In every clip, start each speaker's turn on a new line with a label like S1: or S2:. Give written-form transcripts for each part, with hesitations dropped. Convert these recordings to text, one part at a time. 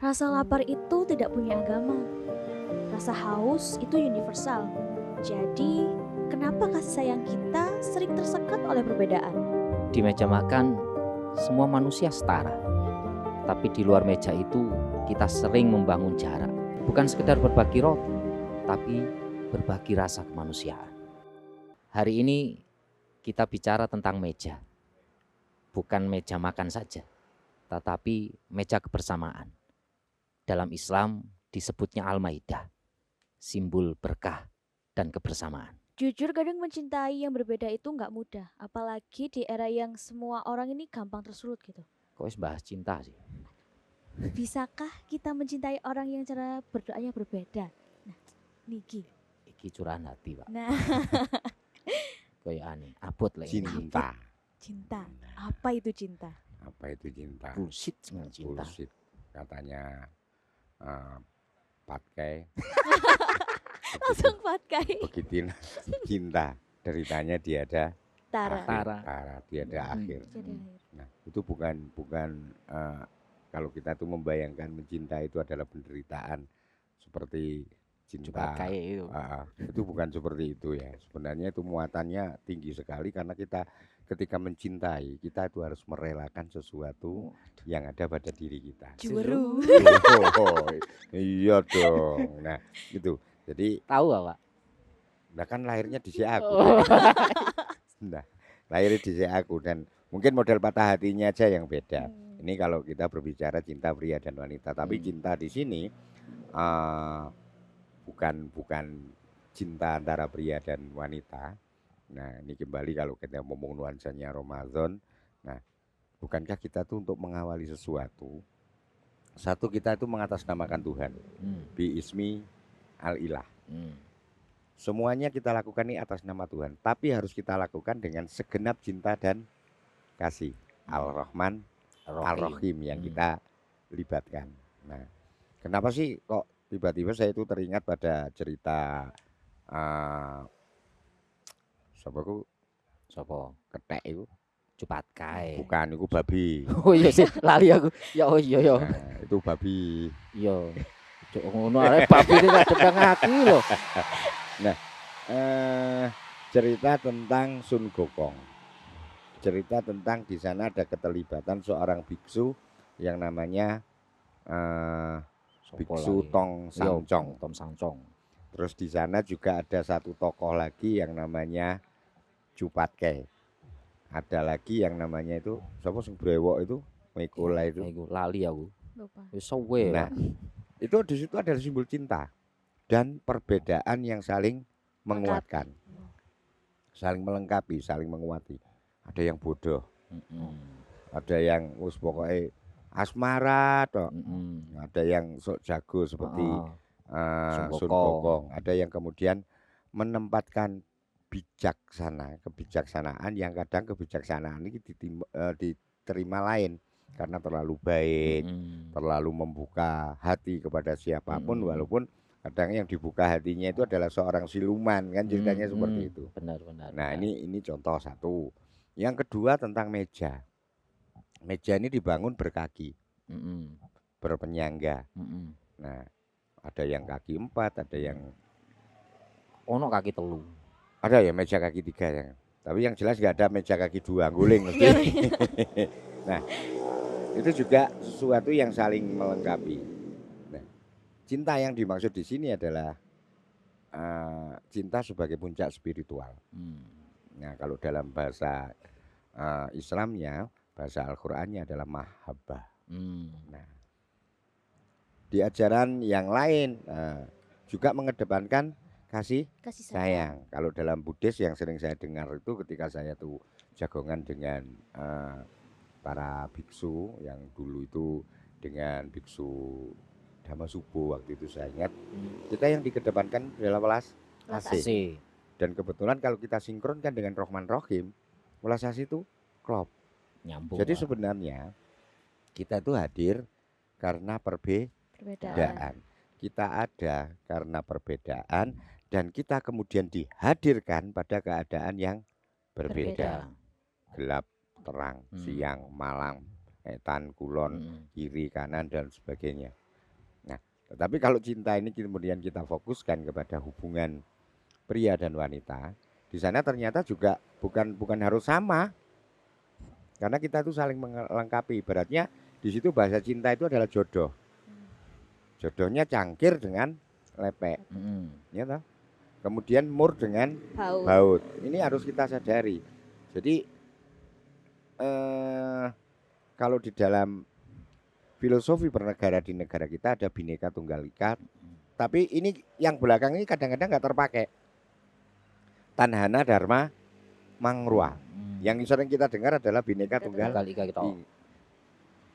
S1: Rasa lapar itu tidak punya agama. Rasa haus itu universal. Jadi, kenapa kasih sayang kita sering tersekat oleh perbedaan?
S2: Di meja makan, semua manusia setara. Tapi di luar meja itu, kita sering membangun jarak. Bukan sekedar berbagi roti, tapi berbagi rasa kemanusiaan. Hari ini kita bicara tentang meja. Bukan meja makan saja, tetapi meja kebersamaan. Dalam Islam disebutnya Al-Maidah, simbol berkah dan kebersamaan.
S1: Jujur kadang mencintai yang berbeda itu nggak mudah. Apalagi di era yang semua orang ini gampang tersulut gitu.
S2: Kok wis bahas cinta sih?
S1: Bisakah kita mencintai orang yang cara berdoanya berbeda? Nah, Niki.
S2: Iki curahan hati, Pak.
S1: Nah,
S2: Kayak aneh, abot lah ini.
S3: Cinta.
S1: cinta. Apa itu cinta?
S3: Apa itu cinta?
S2: Bullshit dengan cinta.
S3: Bullshit. Katanya patkai.
S1: Langsung patkai.
S3: Begitu cinta. Deritanya tiada
S1: Tara.
S3: akhir.
S2: Tara.
S3: Tiada akhir.
S1: Jadi akhir.
S3: Nah, itu bukan kalau kita tuh membayangkan mencinta itu adalah penderitaan seperti
S2: Cuma
S3: cinta.
S2: kayak itu.
S3: Itu bukan seperti itu ya. Sebenarnya itu muatannya tinggi sekali karena kita ketika mencintai kita itu harus merelakan sesuatu yang ada pada diri kita.
S1: Juweru.
S3: Oh, iya dong. Nah, gitu. Jadi,
S2: Tahu gak, Pak?
S3: nah kan lahirnya di si aku.
S2: Oh.
S3: Nah, lahirnya di si aku dan mungkin model patah hatinya aja yang beda. Ini kalau kita berbicara cinta pria dan wanita, tapi cinta di sini bukan cinta antara pria dan wanita. Nah, ini kembali kalau kita ngomong nuansanya Ramadan. Nah, bukankah kita tuh untuk mengawali sesuatu? Satu, kita itu mengatasnamakan Tuhan. Bi ismi al-ilah. Semuanya kita lakukan ini atas nama Tuhan, tapi harus kita lakukan dengan segenap cinta dan kasih. Al-Rahman, Al-Rahim yang kita libatkan. Nah, kenapa sih kok tiba-tiba saya itu teringat pada cerita
S2: Sopo?
S3: ketek itu?
S2: Cupat kae.
S3: Bukan, itu babi.
S2: Oh iya sih, lali aku. Ya oh iya ya.
S3: Nah, itu babi.
S2: Iya. Cuk ngono arek babi iki kadang aki lho.
S3: Nah, cerita tentang Sun Gokong. Cerita tentang di sana ada keterlibatan seorang biksu yang namanya Biksu Tong Sangcong.
S2: Tom Sangcong.
S3: Terus di sana juga ada satu tokoh lagi yang namanya Cupatke. Ada lagi yang namanya itu siapa sing brewok itu? Mikola itu.
S2: Iku lali aku.
S1: Lupa.
S2: Wis suwe.
S3: Nah, itu di situ adalah simbol cinta dan perbedaan yang saling menguatkan. Saling melengkapi, saling menguati. Ada yang bodoh. Ada yang pokoknya asmara toh. Ada yang sok jago seperti Sun Gokong. Ada yang kemudian menempatkan kebijaksanaan yang kadang kebijaksanaan ini diterima lain karena terlalu baik, terlalu membuka hati kepada siapapun walaupun kadang yang dibuka hatinya itu adalah seorang siluman kan ceritanya seperti itu.
S2: Benar.
S3: Nah, ini contoh satu. Yang kedua tentang meja. Meja ini dibangun berkaki, berpenyangga. Nah, ada yang kaki 4, ada yang
S2: ono kaki telu.
S3: ada ya meja kaki 3 ya. Tapi yang jelas nggak ada meja kaki 2 guling mesti. Nah, itu juga sesuatu yang saling melengkapi. Nah, cinta yang dimaksud di sini adalah cinta sebagai puncak spiritual. Nah, kalau dalam bahasa Islamnya, bahasa Al-Qur'annya adalah mahabbah. Nah, di ajaran yang lain juga mengedepankan kasih sayang. Kalau dalam Buddhis yang sering saya dengar itu ketika saya tuh jagongan dengan para biksu yang dulu itu dengan biksu Dhammasubbo waktu itu saya ingat kita yang dikedepankan adalah welas asih. Dan kebetulan kalau kita sinkronkan dengan Rahman Rahim, welas asih itu klop.
S2: Nyambung.
S3: Jadi sebenarnya kita itu hadir karena perbedaan. Kita ada karena perbedaan dan kita kemudian dihadirkan pada keadaan yang berbeda. Gelap, terang, siang, malam, etan, kulon, kiri, kanan dan sebagainya. Tapi kalau cinta ini kemudian kita fokuskan kepada hubungan pria dan wanita, di sana ternyata juga bukan harus sama. Karena kita itu saling melengkapi. Ibaratnya di situ bahasa cinta itu adalah jodoh. Jodohnya cangkir dengan lepek. Ya toh? Kemudian mur dengan baut. Ini harus kita sadari. Jadi kalau di dalam filosofi bernegara di negara kita ada Bhinneka Tunggal Ika, tapi ini yang belakang ini kadang-kadang nggak terpakai. Tanhana Dharma Mangrua. Yang sering kita dengar adalah Bhinneka Tunggal Ika.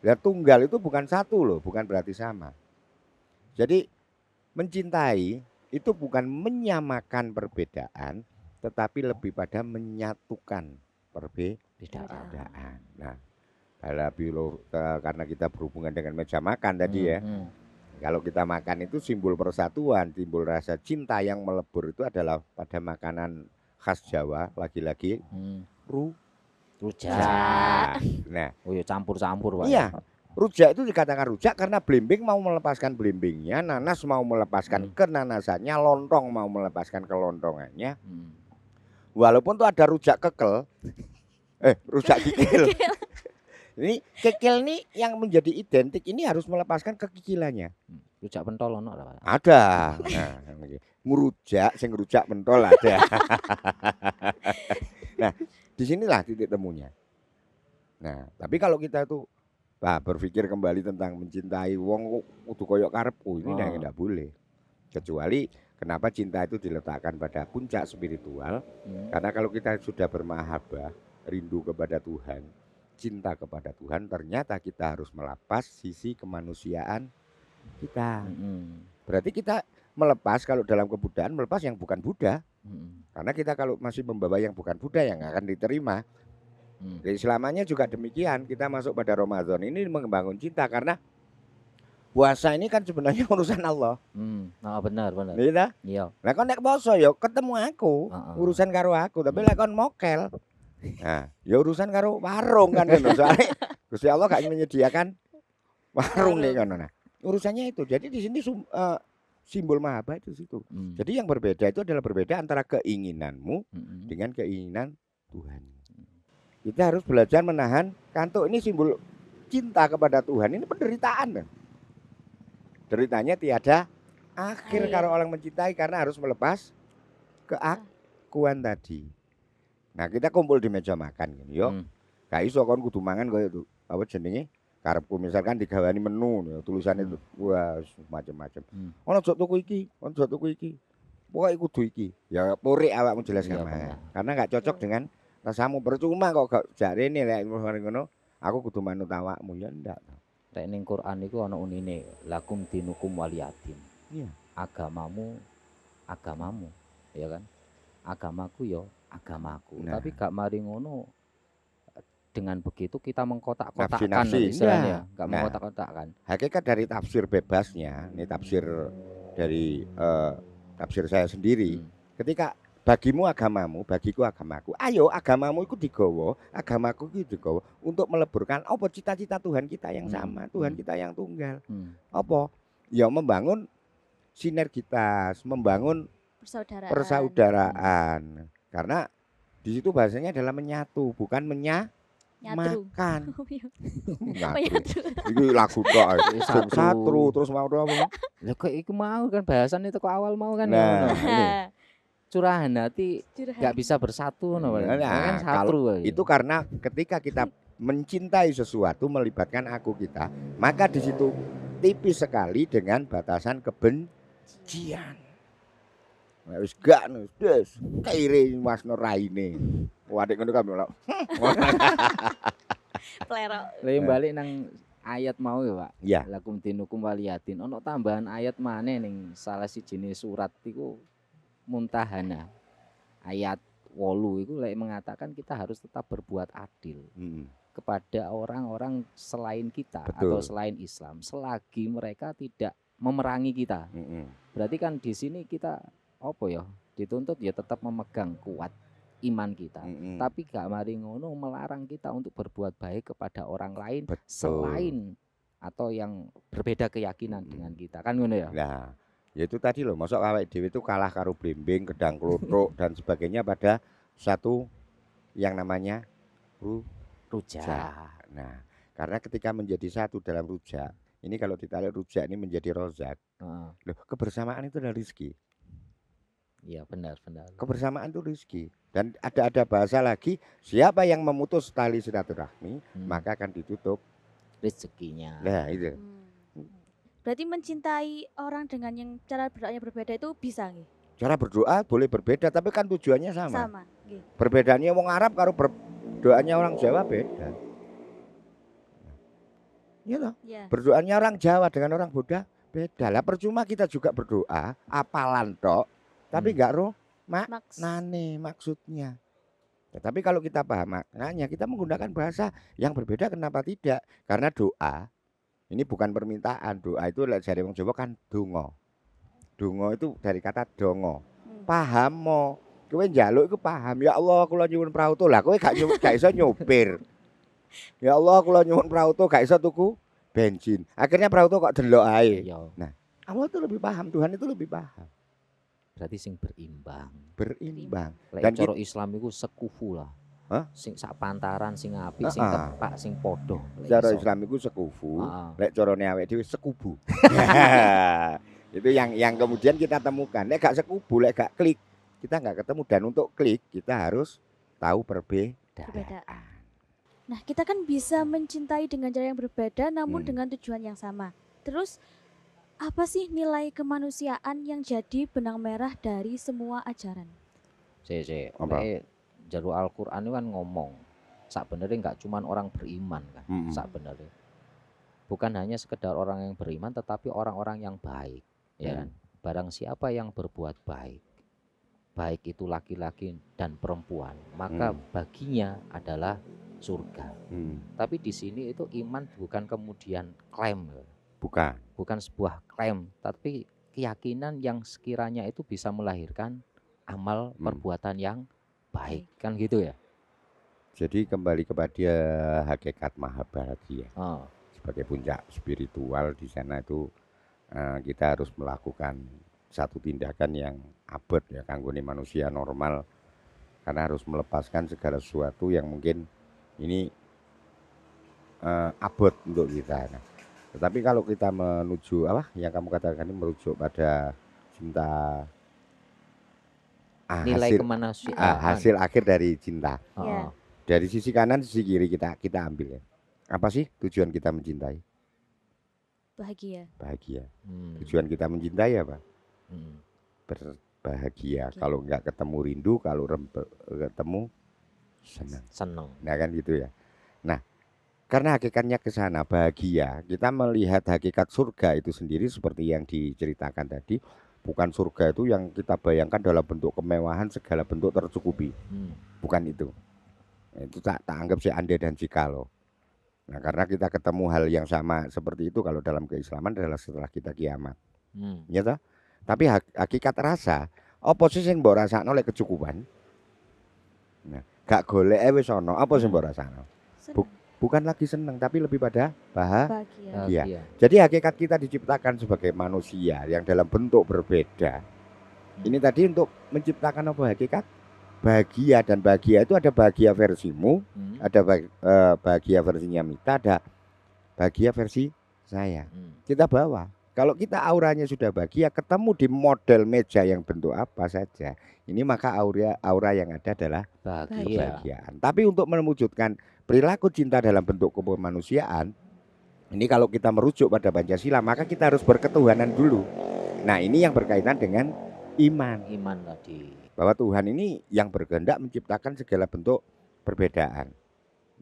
S3: Ya, tunggal itu bukan satu loh, bukan berarti sama. Jadi mencintai itu bukan menyamakan perbedaan, tetapi lebih pada menyatukan perbedaan. Nah, karena kita berhubungan dengan meja makan tadi ya. Kalau kita makan itu simbol persatuan, simbol rasa cinta yang melebur itu adalah pada makanan khas Jawa, lagi-lagi rujak. Nah,
S2: ya campur-campur Pak.
S3: Iya. Rujak itu dikatakan rujak karena belimbing mau melepaskan belimbingnya, nanas mau melepaskan kenanasannya, lontong mau melepaskan kelontongannya. Walaupun tuh ada rujak kekel, rujak kikil. Ini kikil nih yang menjadi identik ini harus melepaskan kekikilannya.
S2: Rujak pentol ono Pak?
S3: Ada. Nah, ngerujak, sing rujak pentol ada. Nah, disinilah titik temunya. Nah, tapi kalau kita tuh berpikir kembali tentang mencintai wong kudu koyok karepku, ini enggak boleh. Kecuali kenapa cinta itu diletakkan pada puncak spiritual? Karena kalau kita sudah bermahabbah, rindu kepada Tuhan, cinta kepada Tuhan, ternyata kita harus melepas sisi kemanusiaan kita. Berarti kita melepas, kalau dalam kebudayaan melepas yang bukan Buddha. Karena kita kalau masih membawa yang bukan Buddha yang akan diterima. Keislamannya juga demikian. Kita masuk pada Ramadan ini membangun cinta karena puasa ini kan sebenarnya urusan Allah.
S2: Benar.
S3: Iya. Lah kon nek poso ya ketemu aku, urusan karo aku, tapi lek kon mokel. Nah, ya urusan karo warung kan ngono. Soalnya Gusti Allah gak menyediakan warung nih kan. Nah, urusannya itu. Jadi di sini simbol mahabbah itu situ. Jadi yang berbeda itu adalah berbeda antara keinginanmu dengan keinginan Tuhan. Kita harus belajar menahan kantuk. Ini simbol cinta kepada Tuhan. Ini penderitaan. Deritanya tiada akhir kalau orang mencintai karena harus melepas keakuan tadi. Nah, kita kumpul di meja makan gini, yo. Gak iso kon kudu mangan koyo itu. Apa jenenge? Karepku misalkan digawani menu ya, tulisannya itu wah macam-macam. Ono jok tuku iki, ono jok tuku iki. Pokoke kudu iki. Ya purik awakmu jelas kan. Karena gak cocok dengan rasamu. Percuma kok gak jarene lek ngono. Aku kudu manut awakmu ya ndak.
S2: Lek ning Quran iku ana unine lakum dinukum waliyadin.
S3: Iya.
S2: Agamamu, ya kan? Agamaku ya agamaku.
S3: Nah.
S2: Tapi gak mari ngono. Dengan begitu kita mengkotak-kotakkan
S3: Nafsi-nafsi.
S2: istilahnya, gak
S3: Nah.
S2: mengkotak-kotakkan.
S3: Hakikat dari tafsir bebasnya, ini tafsir dari tafsir saya sendiri. Ketika bagimu agamamu, bagiku agamaku. Ayo agamamu itu digawa, agamaku itu digawa untuk meleburkan apa cita-cita Tuhan kita yang sama, Tuhan kita yang tunggal. Apa? Ya membangun sinergitas, membangun persaudaraan. Karena di situ bahasanya adalah menyatu, bukan makan.
S1: Menyatu.
S3: Iki lagu tok. Satu terus mau apa?
S2: Lah kok iku mau kan bahasan itu kok awal mau kan
S3: Nah,
S2: ini. Curahan hati gak bisa bersatu kan satu.
S3: Itu karena ketika kita mencintai sesuatu melibatkan aku kita, maka di situ tipis sekali dengan batasan kebencian. Wis gak wis kaire wasno raine. Wadek ngono kan lho.
S1: Plero.
S2: Lah balik nang ayat mau ya, Pak.
S3: Iya.
S2: Lakum dinukum waliyatin. Ono tambahan ayat maneh ning salah sijine surat iku Muntahana. Ayat 8 iku lek mengatakan kita harus tetap berbuat adil kepada orang-orang selain kita.
S3: Betul.
S2: Atau selain Islam selagi mereka tidak memerangi kita. Berarti kan di sini kita apa ya? Dituntut ya tetap memegang kuat iman kita. Tapi gak mari ngono melarang kita untuk berbuat baik kepada orang lain.
S3: Betul.
S2: Selain atau yang berbeda keyakinan dengan kita, kan ngono ya.
S3: Nah, ya itu tadi loh, masuk awake dhewe itu kalah karo blimbing, gedang klothok dan sebagainya pada satu yang namanya
S2: Rujak.
S3: Nah, karena ketika menjadi satu dalam rujak, ini kalau ditarik rujak ini menjadi rozak. Loh, kebersamaan itu adalah rizki.
S2: Iya, benar.
S3: Kebersamaan itu rizki. Dan ada bahasa lagi, siapa yang memutus tali silaturahmi, maka akan ditutup
S2: rezekinya.
S3: Nah, itu.
S1: Berarti mencintai orang dengan yang cara berdoanya berbeda itu bisa nggih?
S3: Cara berdoa boleh berbeda, tapi kan tujuannya sama.
S1: Sama, nggih.
S3: Perbedaannya wong Arab karo doanya orang Jawa beda. Iya toh?
S1: Ya.
S3: Berdoanya orang Jawa dengan orang Buddha beda. Lah percuma kita juga berdoa apalan tok, tapi enggak roh maknane maksudnya. Tetapi kalau kita paham maknanya, kita menggunakan bahasa yang berbeda, kenapa tidak? Karena doa ini bukan permintaan. Doa itu dari wong Jawa kan donga. Donga itu dari kata dongo. Paham mo. Kowe njaluk iku paham. Ya Allah kula nyuwun prauto. Lah kowe gak iso nyopir. Ya Allah kula nyuwun prauto gak iso tuku bensin. Akhirnya prauto kok delok ae. Nah, Allah itu lebih paham, Tuhan itu lebih paham.
S2: Berarti sing berimbang.
S3: Dan
S2: cara Islam itu sekufu lah. Sing sak pantaran, sing apik, sing tepak, sing podo.
S3: Cara Islam itu sekufu. Lek carane awake dhewe sekubu. Itu yang kemudian kita temukan. Lek gak sekubu, lek gak klik, kita nggak ketemu. Dan untuk klik kita harus tahu perbedaan.
S1: Nah, kita kan bisa mencintai dengan cara yang berbeda namun dengan tujuan yang sama. Terus apa sih nilai kemanusiaan yang jadi benang merah dari semua ajaran?
S2: Jaru Al-Qur'an itu kan ngomong, sebenarnya nggak cuma orang beriman kan, sebenarnya bukan hanya sekedar orang yang beriman, tetapi orang-orang yang baik, ya kan? Barang siapa yang berbuat baik, baik itu laki-laki dan perempuan, maka baginya adalah surga. Tapi di sini itu iman bukan kemudian klaim. Bukan sebuah klaim, tapi keyakinan yang sekiranya itu bisa melahirkan amal perbuatan yang baik, kan gitu ya.
S3: Jadi kembali kepada hakikat Mahabharata. Sebagai puncak spiritual di sana itu kita harus melakukan satu tindakan yang abot ya kanggone manusia normal, karena harus melepaskan segala sesuatu yang mungkin ini abot untuk kita. Nah, tetapi kalau kita menuju yang kamu katakan ini merujuk pada cinta,
S2: nilai kemanusiaan,
S3: hasil akhir dari cinta. Dari sisi kanan, sisi kiri kita ambil ya. Apa sih tujuan kita mencintai? Bahagia. Tujuan kita mencintai apa? Berbahagia. Kalau enggak ketemu rindu, kalau ketemu senang. Nah kan gitu ya. Nah, karena hakikatnya ke sana bahagia, kita melihat hakikat surga itu sendiri seperti yang diceritakan tadi, bukan surga itu yang kita bayangkan dalam bentuk kemewahan, segala bentuk tercukupi. Bukan itu. Itu tak anggap andai dan jikalau. Nah, karena kita ketemu hal yang sama seperti itu kalau dalam keislaman adalah setelah kita kiamat. Ya toh? Tapi hakikat rasa, apa sih sing mbok rasakno lek kecukupan? Nah, gak golek wis ana, apa sing mbok rasakno? Bukan lagi senang, tapi lebih pada bahagia. Jadi hakikat kita diciptakan sebagai manusia yang dalam bentuk berbeda. Ini tadi untuk menciptakan apa hakikat? Bahagia, dan bahagia itu ada bahagia versimu, ada bahagia versinya Mita, ada bahagia versi saya. Kita bawa. Kalau kita auranya sudah bahagia, ketemu di model meja yang bentuk apa saja, ini maka aura yang ada adalah kebahagiaan. Tapi untuk mewujudkan perilaku cinta dalam bentuk kemanusiaan, ini kalau kita merujuk pada Pancasila, maka kita harus berketuhanan dulu. Nah, ini yang berkaitan dengan iman
S2: tadi.
S3: Bahwa Tuhan ini yang berkehendak menciptakan segala bentuk perbedaan.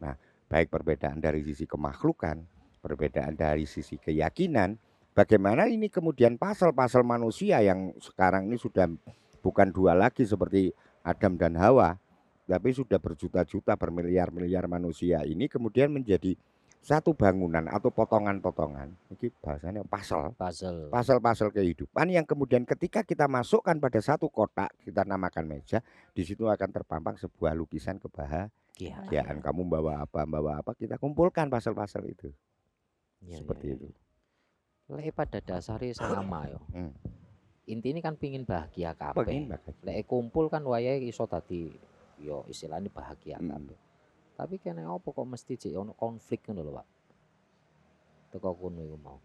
S3: Nah, baik perbedaan dari sisi kemakhlukan, perbedaan dari sisi keyakinan, bagaimana ini kemudian pasal-pasal manusia yang sekarang ini sudah bukan dua lagi seperti Adam dan Hawa, tapi sudah berjuta-juta, bermiliar-miliar manusia ini kemudian menjadi satu bangunan atau potongan-potongan. Ini bahasanya pasal kehidupan yang kemudian ketika kita masukkan pada satu kotak, kita namakan meja, di situ akan terpampang sebuah lukisan kebahagiaan. Kamu bawa apa, kita kumpulkan pasal-pasal itu. Seperti itu.
S2: Lek pada dasarnya sama yo. Intinya kan pingin bahagia kabeh. Lek kumpul kan wayahe iso tadi yo istilahnya bahagia kabeh. Tapi kene opo kok mesti jek ono konflik ngono lho, Pak. Teko kono iku mau.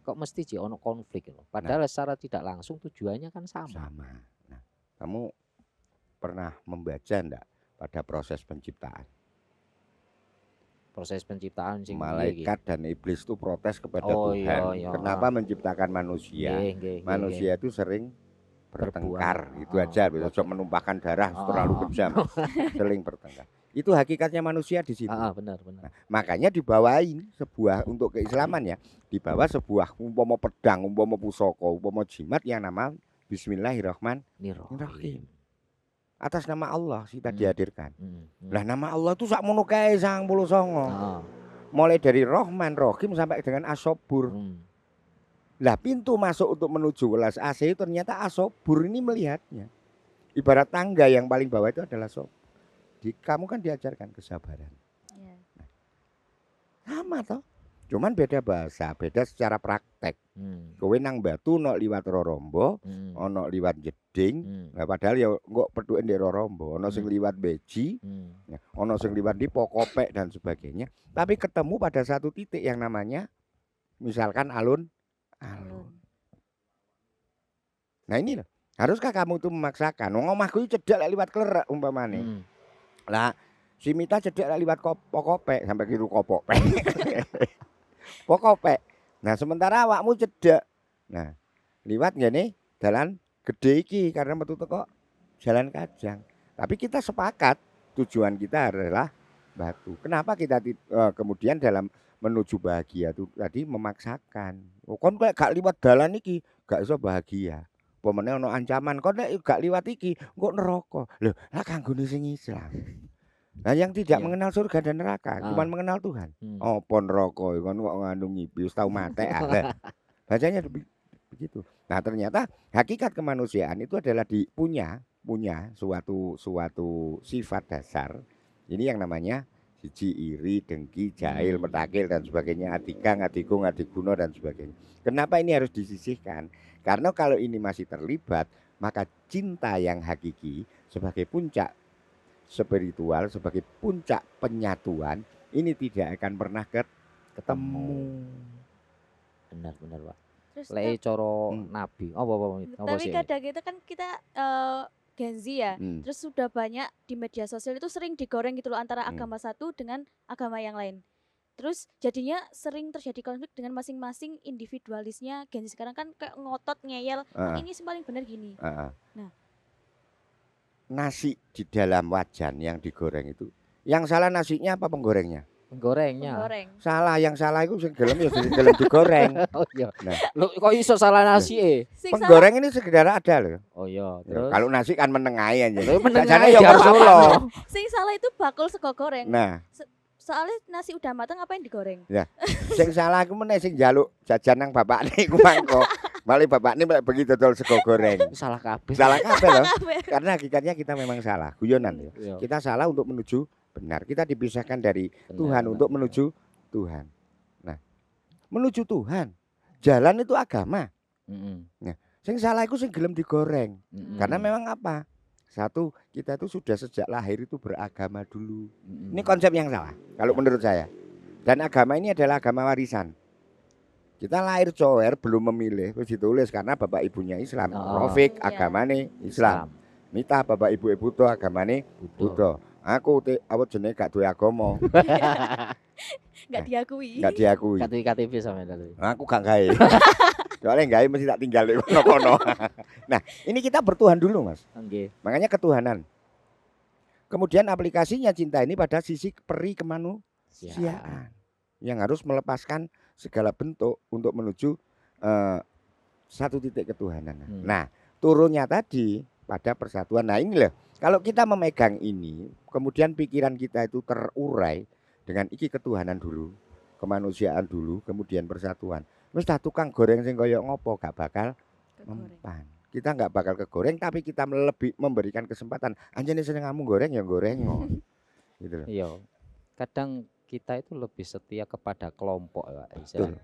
S2: Kok mesti jek ono konflik ngono. Padahal secara tidak langsung tujuannya kan sama.
S3: Nah, kamu pernah membaca enggak pada proses penciptaan?
S2: Proses penciptaan sing
S3: malaikat dan iblis itu protes kepada Tuhan. Kenapa menciptakan manusia? Manusia itu sering bertengkar, itu aja. Bisa menumpahkan darah terlalu kejam, sering bertengkar. Itu hakikatnya manusia di situ.
S2: Benar.
S3: Nah, makanya dibawain sebuah untuk keislaman ya, dibawa sebuah umpama pedang, umpama pusaka, umpama jimat yang nama Bismillahirrahmanirrahim. Atas nama Allah kita dihadirkan. Lah nama Allah itu sakmono kae 99. Mulai dari Rahman, Rahim sampai dengan As-Sabur. Lah pintu masuk untuk menuju welas asih ternyata As-Sabur ini melihatnya. Ibarat tangga yang paling bawah itu adalah Sabur. Kamu kan diajarkan kesabaran. Nah, sama toh. Cuman beda bahasa, beda secara praktek. Kowe nang Batu ono liwat Rorombo, ono liwat Jeding. Nah, padahal ya kok petuke ndek Rorombo, ono sing liwat Beji, ono sing liwat di Pokopek dan sebagainya. Tapi ketemu pada satu titik yang namanya misalkan alun-alun. Nah, ini loh. Haruskah kamu tuh memaksakan? Wong omahku cedhak liwat Klerak umpamane. Lah, si Mita cedhak liwat Pokopek sampai kiru Kopopek. Pokopek. Nah, sementara awakmu cedhak. Nah, liwat ngene dalan gede iki karena metu teko jalan Kajang. Tapi kita sepakat tujuan kita adalah Batu. Kenapa kita kemudian dalam menuju bahagia itu tadi memaksakan. Kon gak liwat dalan iki gak iso bahagia. Pemene ono ancaman kon nek gak liwat iki engko neraka. Lho, lah kanggone sing Islam. Nah, yang tidak mengenal surga dan neraka, cuma mengenal Tuhan. Apa neraka kon kok ngandung ngipi wis tau mate. Bacanya begitu. Nah, ternyata hakikat kemanusiaan itu adalah punya suatu sifat dasar. Ini yang namanya siji iri, dengki, jahil, metakil dan sebagainya, adika, ngadigung, adiguna dan sebagainya. Kenapa ini harus disisihkan? Karena kalau ini masih terlibat, maka cinta yang hakiki sebagai puncak spiritual, sebagai puncak penyatuan, ini tidak akan pernah ketemu.
S2: Benar Pak. Lek coro nabi. Apa
S1: tapi kadang itu kan kita Gen Z ya. Terus sudah banyak di media sosial itu sering digoreng gitu loh antara agama satu dengan agama yang lain. Terus jadinya sering terjadi konflik dengan masing-masing individualisnya. Gen Z sekarang kan kayak ngotot ngeyel, ini paling benar gini. Nah,
S3: nasi di dalam wajan yang digoreng itu, yang salah nasinya apa penggorengnya?
S2: Penggorengnya.
S3: Salah, yang salah itu sing gelem ya gelem digoreng.
S2: Oh iya. Nah, lu kok iso salah nasi
S3: penggoreng ini sekedar ada loh.
S2: Oh iya, terus
S3: kalau nasi kan menengahi aja.
S2: Menengahi
S3: ya Solo.
S1: Sing salah itu bakul sego goreng.
S3: Nah,
S1: soalnya nasi udah matang ngapain digoreng?
S3: Ya, sing salah aku meneh sing njaluk jajan nang bapakne iku mangko. Malah bapakne begitu dodol sego goreng.
S2: Salah kabeh.
S3: Salah kabeh loh. Karena hakikatnya kita memang salah, guyonan ya. Kita salah untuk menuju benar. Kita dipisahkan dari Tuhan untuk menuju Tuhan. Nah, menuju Tuhan, jalan itu agama. Nah, sing salah iku sing gelem digoreng. Karena memang apa? Satu, kita itu sudah sejak lahir itu beragama dulu. Ini konsep yang salah kalau menurut saya. Dan agama ini adalah agama warisan. Kita lahir cower belum memilih, terus ditulis karena bapak ibunya Islam. Rafiq agamane Islam. Mita bapak ibu Buddha agamane Buddha. Aku awet jenenge gak duwe agama.
S1: Gak diakui.
S3: Gak diakui.
S2: Gak duwe KTP sampe tadi.
S3: Aku gak gawe. Soalnya gawe mesti tak tinggal di kono-kono. Nah, ini kita bertuhan dulu, Mas. Makanya ketuhanan. Kemudian aplikasinya cinta ini pada sisi peri kemanusiaan yang harus melepaskan segala bentuk untuk menuju satu titik ketuhanan. Nah, turunnya tadi pada persatuan. Nah, ini loh. Kalau kita memegang ini, kemudian pikiran kita itu terurai dengan iki ketuhanan dulu, kemanusiaan dulu, kemudian persatuan. Wis tukang goreng sing kaya ngopo gak bakal mempan. Kita nggak bakal kegoreng, tapi kita lebih memberikan kesempatan. Anjene seneng kamu goreng ya goreng. Gitu loh.
S2: Iya. Kadang kita itu lebih setia kepada kelompok ya,
S3: Betul.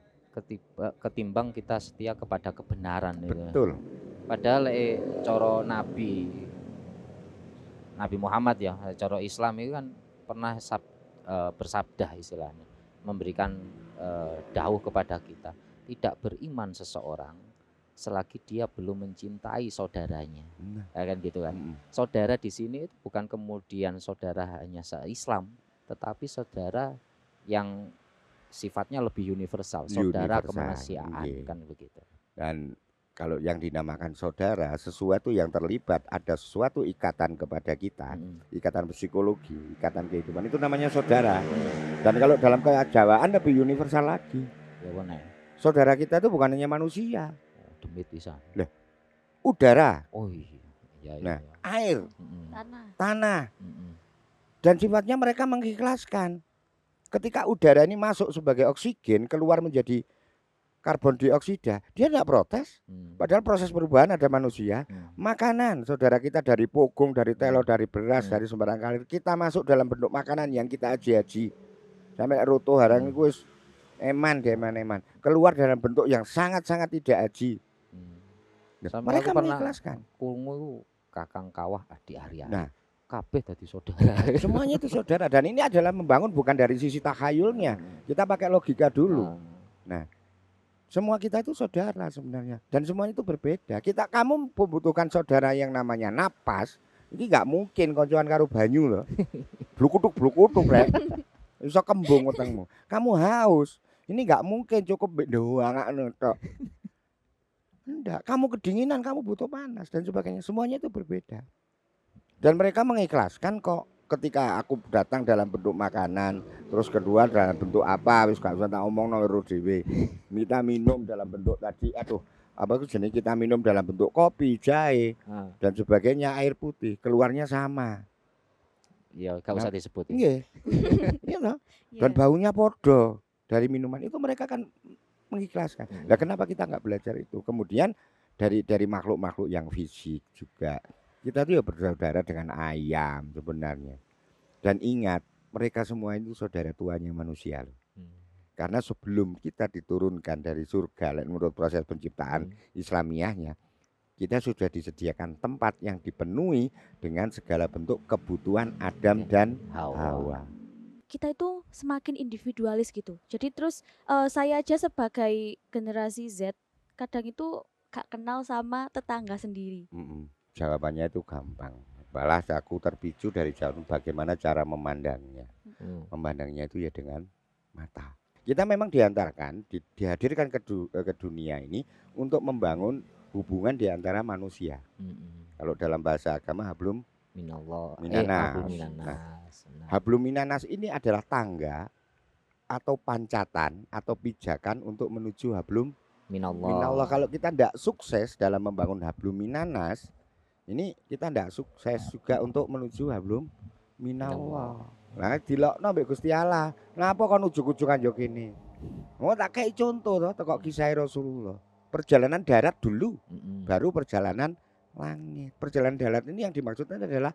S2: ketimbang kita setia kepada kebenaran itu.
S3: Betul.
S2: Padahal coro Nabi Muhammad ya, coro Islam itu kan pernah bersabda istilahnya, memberikan dawuh kepada kita, tidak beriman seseorang selagi dia belum mencintai saudaranya. Kan gitu kan. Saudara di sini itu bukan kemudian saudara hanya se-Islam, tetapi saudara yang sifatnya lebih universal, saudara kemanusiaan, kan begitu.
S3: Dan kalau yang dinamakan saudara, sesuatu yang terlibat, ada sesuatu ikatan kepada kita, ikatan psikologi, ikatan kehidupan, itu namanya saudara. Dan kalau dalam kejawaan lebih universal lagi. Saudara kita itu bukan hanya manusia.
S2: Demit bisa.
S3: Lah, udara.
S2: Oh iya.
S3: Nah, air, tanah. Dan sifatnya mereka mengikhlaskan. Ketika udara ini masuk sebagai oksigen, keluar menjadi karbon dioksida, dia tidak protes. Padahal proses perubahan ada manusia. Makanan, saudara kita dari pogong, dari telo, dari beras, dari sembarang kalir, kita masuk dalam bentuk makanan yang kita aji-aji. Sampai roto harang itu eman. Keluar dalam bentuk yang sangat-sangat tidak aji. Mereka mengikhlaskan.
S2: Kulmu kakang kawah di area.
S3: Nah,
S2: kabeh tadi saudara.
S3: Semuanya itu saudara. Dan ini adalah membangun bukan dari sisi takhayulnya. Kita pakai logika dulu. Nah, semua kita itu saudara sebenarnya. Dan semuanya itu berbeda. Kamu membutuhkan saudara yang namanya napas. Ini nggak mungkin koncoan karo banyu loh. Blukutuk rek. Iso kembung wetengmu. Kamu haus. Ini nggak mungkin cukup doang tok. Enggak, kamu kedinginan, kamu butuh panas dan sebagainya. Semuanya itu berbeda. Dan mereka mengikhlaskan kok ketika aku datang dalam bentuk makanan, terus kedua dalam bentuk apa, wis gak usah tak omongno karo dhewe. Kita minum dalam bentuk tadi, kita minum dalam bentuk kopi, jahe, dan sebagainya, air putih, keluarnya sama.
S2: Iya, gak usah disebut.
S3: Iya. Iya. Dan baunya podo dari minuman itu mereka kan mengikhlaskan. Nah, kenapa kita nggak belajar itu? Kemudian dari makhluk-makhluk yang fisik juga. Kita tuh ya bersaudara dengan ayam sebenarnya. Dan ingat, mereka semua itu saudara tuanya manusia loh. Karena sebelum kita diturunkan dari surga menurut proses penciptaan Islamiahnya, kita sudah disediakan tempat yang dipenuhi dengan segala bentuk kebutuhan Adam dan Hawa.
S1: Kita itu semakin individualis gitu. Jadi terus saya aja sebagai generasi Z kadang itu gak kenal sama tetangga sendiri.
S3: Jawabannya itu gampang. Malah aku terpicu dari jauh bagaimana cara memandangnya. Memandangnya itu ya dengan mata. Kita memang dihadirkan ke dunia ini untuk membangun hubungan di antara manusia. Kalau dalam bahasa agama hablum minanas. Hablum minanas ini adalah tangga atau pancatan atau pijakan untuk menuju hablum minallah. Kalau kita tidak sukses dalam membangun hablum minanas, ini kita tidak sukses juga untuk menuju hablum minallah. Nah, dilokno mbek Gusti Allah. Napa kon ujug-ujugan yo kene? Mau tak kei contoh to teko kisah Rasulullah. Perjalanan darat dulu, baru perjalanan langit. Perjalanan darat ini yang dimaksudkan adalah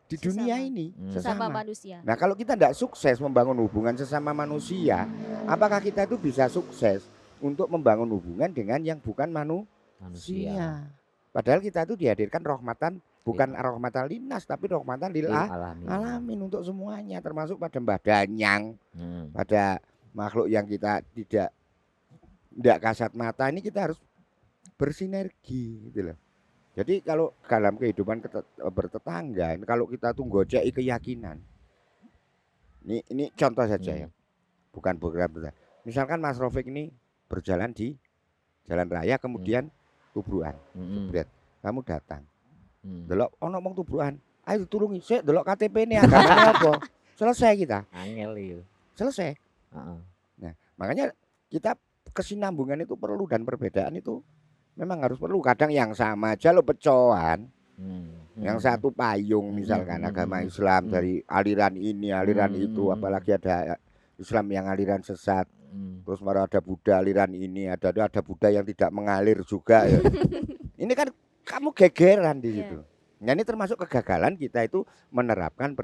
S3: di dunia ini
S1: sesama manusia.
S3: Nah, kalau kita tidak sukses membangun hubungan sesama manusia, apakah kita itu bisa sukses untuk membangun hubungan dengan yang bukan manusia? Padahal kita itu dihadirkan rahmatan, bukan rahmatan linnas, tapi rahmatan lil alamin untuk semuanya, termasuk pada Mbah Danyang, pada makhluk yang kita tidak kasat mata ini kita harus bersinergi gitu loh. Jadi kalau dalam kehidupan bertetangga, kalau kita tuh gojeki keyakinan. Ini contoh saja ya. Bukan program. Misalkan Mas Rofik ini berjalan di jalan raya kemudian tubrukan. Kamu datang. Delok ono wong tubrukan. Ayo tulungi sik delok KTP-ne agamane apa. Selesai kita.
S2: Angel iki.
S3: Selesai. Nah, makanya kita kesinambungan itu perlu dan perbedaan itu memang harus perlu. Kadang yang sama aja lo pecohan. Yang satu payung misalkan agama Islam dari aliran ini, aliran itu, apalagi ada Islam yang aliran sesat. Terus malah ada Buddha aliran ini, ada Buddha yang tidak mengalir juga ya. Ini kan kamu gegeran di situ. Nah, ini termasuk kegagalan kita itu menerapkan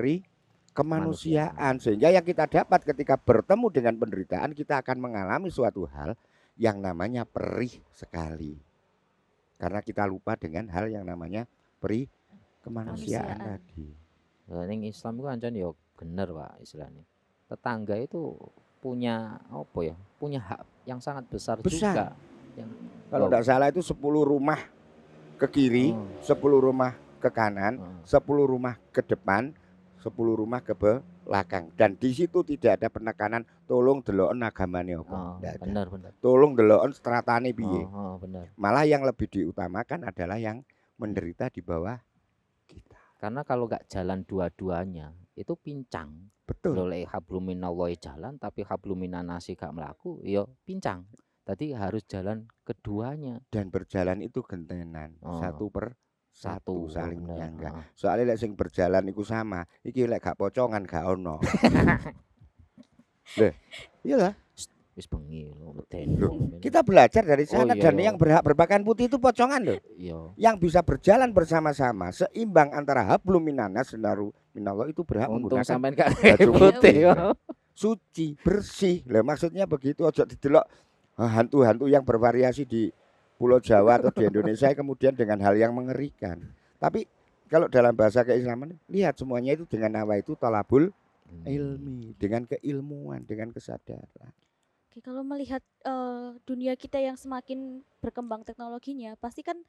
S3: kemanusiaan. Sehingga yang kita dapat ketika bertemu dengan penderitaan, kita akan mengalami suatu hal yang namanya perih sekali. Karena kita lupa dengan hal yang namanya perih kemanusiaan tadi.
S2: Ning Islam itu ancen ya bener Pak istilahnya. Tetangga itu punya apa ya? Punya hak yang sangat besar juga. Yang,
S3: kalau tidak salah itu 10 rumah ke kiri, 10 rumah ke kanan, 10 rumah ke depan, 10 rumah ke belakang. Dan di situ tidak ada penekanan tolong deloken agamane apa.
S2: Benar.
S3: Tolong deloken stratane piye.
S2: Benar.
S3: Malah yang lebih diutamakan adalah yang menderita di bawah kita.
S2: Karena kalau nggak jalan dua-duanya itu pincang.
S3: Betul.
S2: Oleh habluminallahi jalan tapi habluminanasi gak melaku, ya pincang. Tadi harus jalan keduanya.
S3: Dan berjalan itu gentenan, satu per satu saling nyangga. Soalnya lek sing berjalan iku sama, iki lek gak pocongan gak ono. Lho, iyalah.
S2: Wis bengi lho,
S3: kita belajar dari sana dan yang berhak berpakaian putih itu pocongan loh. Yang bisa berjalan bersama-sama seimbang antara hablum minanas senaru minallah itu berhak menggunakan baju putih. Suci, bersih. Lah maksudnya begitu, aja didelok hantu-hantu yang bervariasi di Pulau Jawa atau di Indonesia kemudian dengan hal yang mengerikan. Tapi kalau dalam bahasa keislaman, lihat semuanya itu dengan nawa itu talabul ilmi, dengan keilmuan, dengan kesadaran.
S1: Oke, kalau melihat dunia kita yang semakin berkembang teknologinya, pasti kan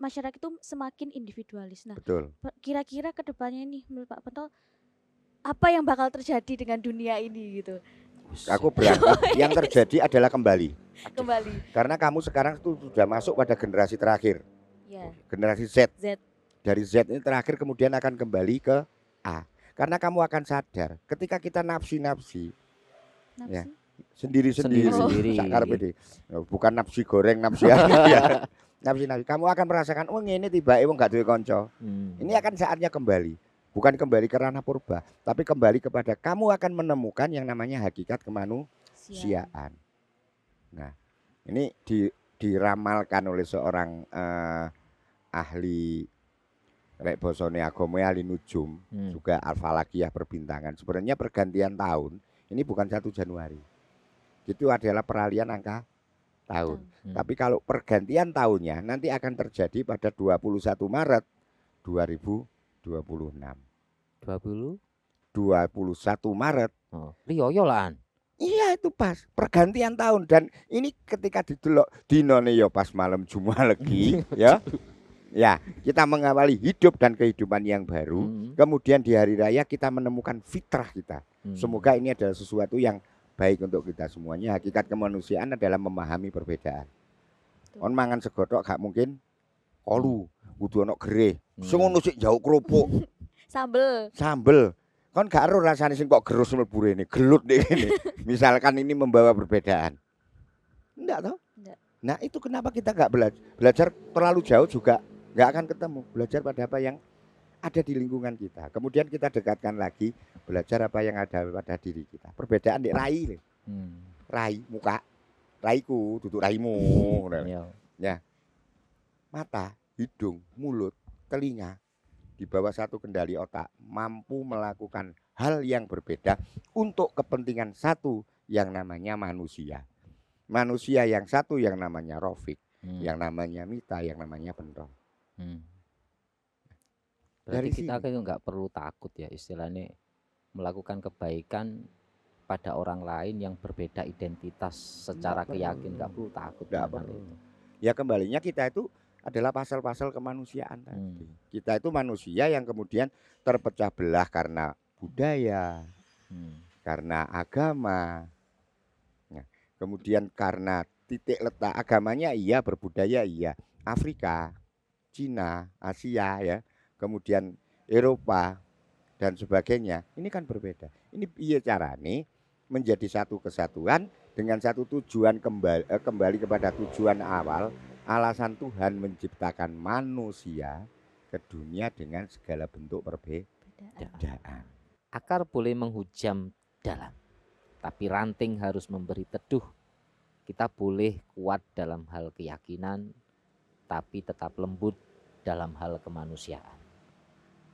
S1: masyarakat itu semakin individualis. Nah,
S3: betul.
S1: Kira-kira kedepannya nih menurut Pak Pentol, apa yang bakal terjadi dengan dunia ini gitu?
S3: Aku berangkat, yang terjadi adalah kembali. Karena kamu sekarang tuh sudah masuk pada generasi terakhir. Generasi Z. Dari Z ini terakhir kemudian akan kembali ke A. Karena kamu akan sadar ketika kita nafsi. Ya, sendiri-sendiri. Bukan nafsi goreng, nafsi ya. Nafsi. Kamu akan merasakan ini tiba wong gak duwe kanca. Ini akan saatnya kembali. Bukan kembali ke ranah purba, tapi kembali kepada kamu akan menemukan yang namanya hakikat kemanusiaan. Nah, ini diramalkan oleh seorang ahli bosone agama ahli nujum, juga al-falakiyah perbintangan. Sebenarnya pergantian tahun ini bukan 1 Januari. Itu adalah peralihan angka tahun. Tapi kalau pergantian tahunnya nanti akan terjadi pada 21 Maret 2026. 21 Maret.
S2: Riyo lan.
S3: Iya itu pas pergantian tahun dan ini ketika didelok dinone ya pas malam Jumat lagi ya. Ya, kita mengawali hidup dan kehidupan yang baru. Kemudian di hari raya kita menemukan fitrah kita. Semoga ini adalah sesuatu yang baik untuk kita semuanya. Hakikat kemanusiaan adalah memahami perbedaan. On mangan segodok gak mungkin kolu, kudu ono gereh. Sing ngono sik jauh kerupuk. Sambel. Kon gak ero rasane sing kok gerus mlebu rene, gelut nek ngene. Misalkan ini membawa perbedaan. Enggak toh? Enggak. Nah, itu kenapa kita enggak belajar terlalu jauh juga enggak akan ketemu. Belajar pada apa yang ada di lingkungan kita. Kemudian kita dekatkan lagi belajar apa yang ada pada diri kita. Perbedaan di rai. Rai muka. Raiku duduk raimu. Ya. Mata, hidung, mulut, telinga di bawah satu kendali otak mampu melakukan hal yang berbeda untuk kepentingan satu yang namanya manusia. Manusia yang satu yang namanya Rofik, yang namanya Mita, yang namanya Pentol.
S2: Berarti kita kan nggak perlu takut ya istilahnya melakukan kebaikan pada orang lain yang berbeda identitas secara keyakinan, nggak perlu takut.
S3: Nggak perlu. Ya kembalinya kita itu adalah pasal-pasal kemanusiaan tadi. Kita itu manusia yang kemudian terpecah belah karena budaya, karena agama, nah, kemudian karena titik letak agamanya iya, berbudaya iya, Afrika, Cina, Asia ya, kemudian Eropa dan sebagainya. Ini kan berbeda. Ini iya carane menjadi satu kesatuan dengan satu tujuan kembali kepada tujuan awal. Alasan Tuhan menciptakan manusia ke dunia dengan segala bentuk perbedaan.
S2: Akar boleh menghujam dalam, tapi ranting harus memberi teduh. Kita boleh kuat dalam hal keyakinan, tapi tetap lembut dalam hal kemanusiaan.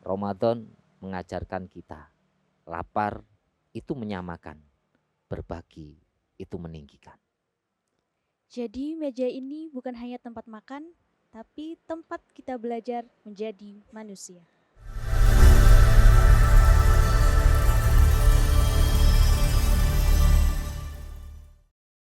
S2: Ramadan mengajarkan kita lapar itu menyamakan, berbagi itu meninggikan.
S1: Jadi meja ini bukan hanya tempat makan, tapi tempat kita belajar menjadi manusia.